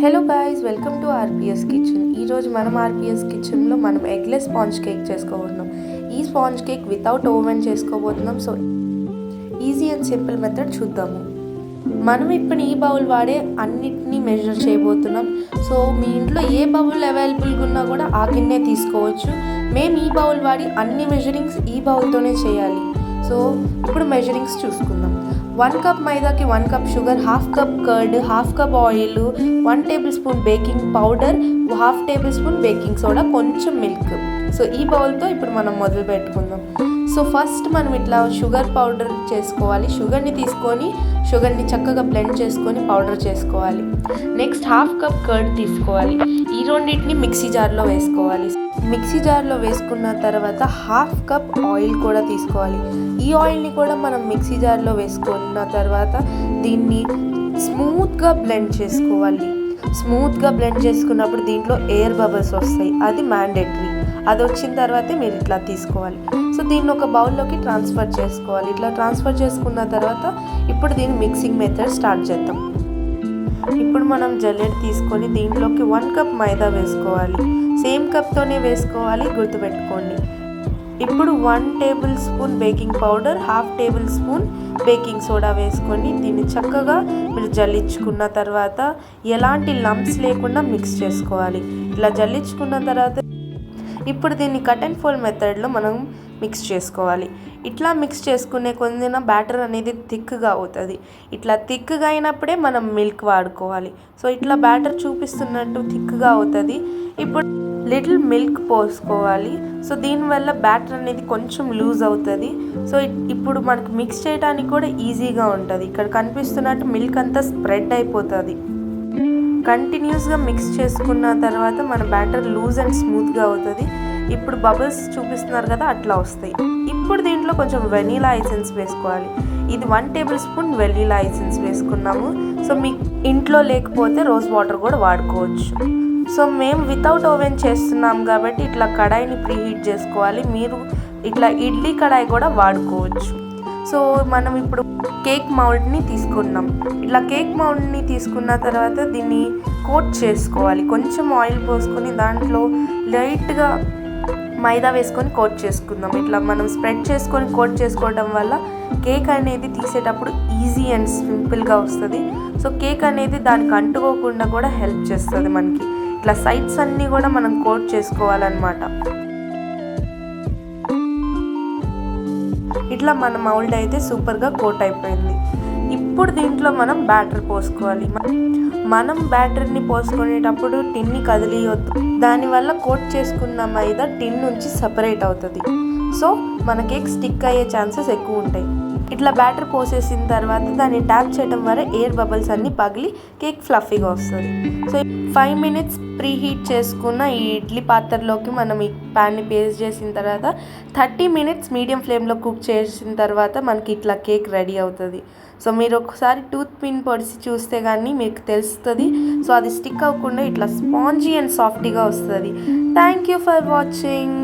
Hello guys, welcome to RPS kitchen. ఈరోజు మనం RPS కిచెన్లో మనం ఎగ్లెస్ స్పాంజ్ కేక్ చేసుకోబోతున్నాం. ఈ స్పాంజ్ కేక్ వితౌట్ ఓవెన్ చేసుకోబోతున్నాం. So easy and simple method చూద్దాము. మనం ఇప్పుడు ఈ బౌల్ వాడే అన్నిటినీ మెజర్ చేయబోతున్నాం. సో మీ ఇంట్లో ఏ బౌల్ అవైలబుల్గా ఉన్నా కూడా ఆ గిన్నె తీసుకోవచ్చు. మేము ఈ బౌల్ వాడి అన్ని మెజరింగ్స్ ఈ బౌల్తోనే చేయాలి. సో ఇప్పుడు మెజరింగ్స్ చూసుకుందాం. 1 కప్ మైదాకి 1 cup sugar, 1/2 cup curd, 1/2 cup oil, 1 tablespoon baking powder, 1/2 tablespoon baking soda, కొంచెం మిల్క్. సో ఈ బౌల్తో ఇప్పుడు మనం మొదలు పెట్టుకుందాం. సో ఫస్ట్ మనం ఇట్లా షుగర్ పౌడర్ చేసుకోవాలి. షుగర్ని తీసుకొని షుగర్ని చక్కగా బ్లెండ్ చేసుకొని పౌడర్ చేసుకోవాలి. నెక్స్ట్ 1/2 కప్ కర్డ్ తీసుకోవాలి. ఈ రెండింటిని మిక్సీ జార్లో వేసుకోవాలి. మిక్సీ జార్లో వేసుకున్న తర్వాత 1/2 కప్ ఆయిల్ కూడా తీసుకోవాలి. ఈ ఆయిల్ని కూడా మనం మిక్సీ జార్లో వేసుకున్న తర్వాత దీన్ని స్మూత్గా బ్లెండ్ చేసుకోవాలి. స్మూత్గా బ్లెండ్ చేసుకున్నప్పుడు దీంట్లో ఎయిర్ బబుల్స్ వస్తాయి, అది మ్యాండేటరీ. అది వచ్చిన తర్వాతే మీరు ఇట్లా తీసుకోవాలి. సో దీన్ని ఒక బౌల్లోకి ట్రాన్స్ఫర్ చేసుకోవాలి. ఇట్లా ట్రాన్స్ఫర్ చేసుకున్న తర్వాత ఇప్పుడు దీన్ని మిక్సింగ్ మెథడ్ స్టార్ట్ చేద్దాం. ఇప్పుడు మనం జల్లెడ తీసుకొని దీంట్లోకి 1 కప్ మైదా వేసుకోవాలి. సేమ్ కప్తోనే వేసుకోవాలి, గుర్తుపెట్టుకోండి. ఇప్పుడు 1 tablespoon baking powder, 1/2 tablespoon baking soda వేసుకొని దీన్ని చక్కగా మీరు జల్లించుకున్న తర్వాత ఎలాంటి లంప్స్ లేకుండా మిక్స్ చేసుకోవాలి. ఇట్లా జల్లించుకున్న తర్వాత ఇప్పుడు దీన్ని కట్ అండ్ ఫోల్డ్ మెథడ్లో మనం మిక్స్ చేసుకోవాలి. ఇట్లా మిక్స్ చేసుకునే కొంచెం బ్యాటర్ అనేది థిక్గా అవుతుంది. ఇట్లా థిక్గా అయినప్పుడే మనం మిల్క్ వాడుకోవాలి. సో ఇట్లా బ్యాటర్ చూపిస్తున్నట్టు థిక్గా అవుతుంది. ఇప్పుడు లిటిల్ మిల్క్ పోసుకోవాలి. సో దీనివల్ల బ్యాటర్ అనేది కొంచెం లూజ్ అవుతుంది. సో ఇప్పుడు మనకు మిక్స్ చేయడానికి కూడా ఈజీగా ఉంటుంది. ఇక్కడ కనిపిస్తున్నట్టు మిల్క్ అంతా స్ప్రెడ్ అయిపోతుంది. కంటిన్యూస్గా మిక్స్ చేసుకున్న తర్వాత మన బ్యాటర్ లూజ్ అండ్ స్మూత్గా అవుతుంది. ఇప్పుడు బబుల్స్ చూపిస్తున్నారు కదా, అట్లా వస్తాయి. ఇప్పుడు దీంట్లో కొంచెం వెనీలా ఎసెన్స్ వేసుకోవాలి. ఇది 1 టేబుల్ స్పూన్ వెనీలా ఎసెన్స్ వేసుకున్నాము. సో మీకు ఇంట్లో లేకపోతే రోజ్ వాటర్ కూడా వాడుకోవచ్చు. సో మేము వితౌట్ ఓవెన్ చేస్తున్నాం కాబట్టి ఇట్లా కడాయిని ప్రీహీట్ చేసుకోవాలి. మీరు ఇట్లా ఇడ్లీ కడాయి కూడా వాడుకోవచ్చు. సో మనం ఇప్పుడు కేక్ మౌల్డ్ని తీసుకున్నాం. ఇట్లా కేక్ మౌల్డ్ని తీసుకున్న తర్వాత దీన్ని కోట్ చేసుకోవాలి. కొంచెం ఆయిల్ పోసుకొని దాంట్లో లైట్గా మైదా వేసుకొని కోట్ చేసుకుందాం. ఇట్లా మనం స్ప్రెడ్ చేసుకొని కోట్ చేసుకోవడం వల్ల కేక్ అనేది తీసేటప్పుడు ఈజీ అండ్ సింపుల్గా వస్తుంది. సో కేక్ అనేది దానికి అంటుకోకుండా కూడా హెల్ప్ చేస్తుంది మనకి. ఇట్లా సైడ్స్ అన్నీ కూడా మనం కోట్ చేసుకోవాలన్నమాట. ఇట్లా మన మౌల్డ్ అయితే సూపర్గా కోట్ అయిపోయింది. ఇప్పుడు దీంట్లో మనం బ్యాటర్ పోసుకోవాలి. మనం బ్యాటర్ని పోసుకునేటప్పుడు టిన్ని కదిలియొద్దు, దానివల్ల కోట్ చేసుకున్న మైదా టిన్ నుంచి సపరేట్ అవుతుంది. సో మన కేక్ స్టిక్ అయ్యే ఛాన్సెస్ ఎక్కువ ఉంటాయి. ఇట్లా బ్యాటర్ పోసేసిన తర్వాత దాన్ని ట్యాప్ చేయడం వల్ల ఎయిర్ బబుల్స్ అన్నీ పగిలి కేక్ ఫ్లఫీగా వస్తుంది. సో 5 మినిట్స్ ప్రీ హీట్ చేసుకున్న ఈ ఇడ్లీ పాత్రలోకి మనం ఈ ప్యాన్ని పేస్ట్ చేసిన తర్వాత 30 మినిట్స్ మీడియం ఫ్లేమ్లో కుక్ చేసిన తర్వాత మనకి ఇట్లా కేక్ రెడీ అవుతుంది. సో మీరు ఒకసారి టూత్ పిన్ పొడిచి చూస్తే కానీ మీకు తెలుస్తుంది. సో అది స్టిక్ అవ్వకుండా ఇట్లా స్పాంజీ అండ్ సాఫ్టీగా వస్తుంది. Thank you for watching.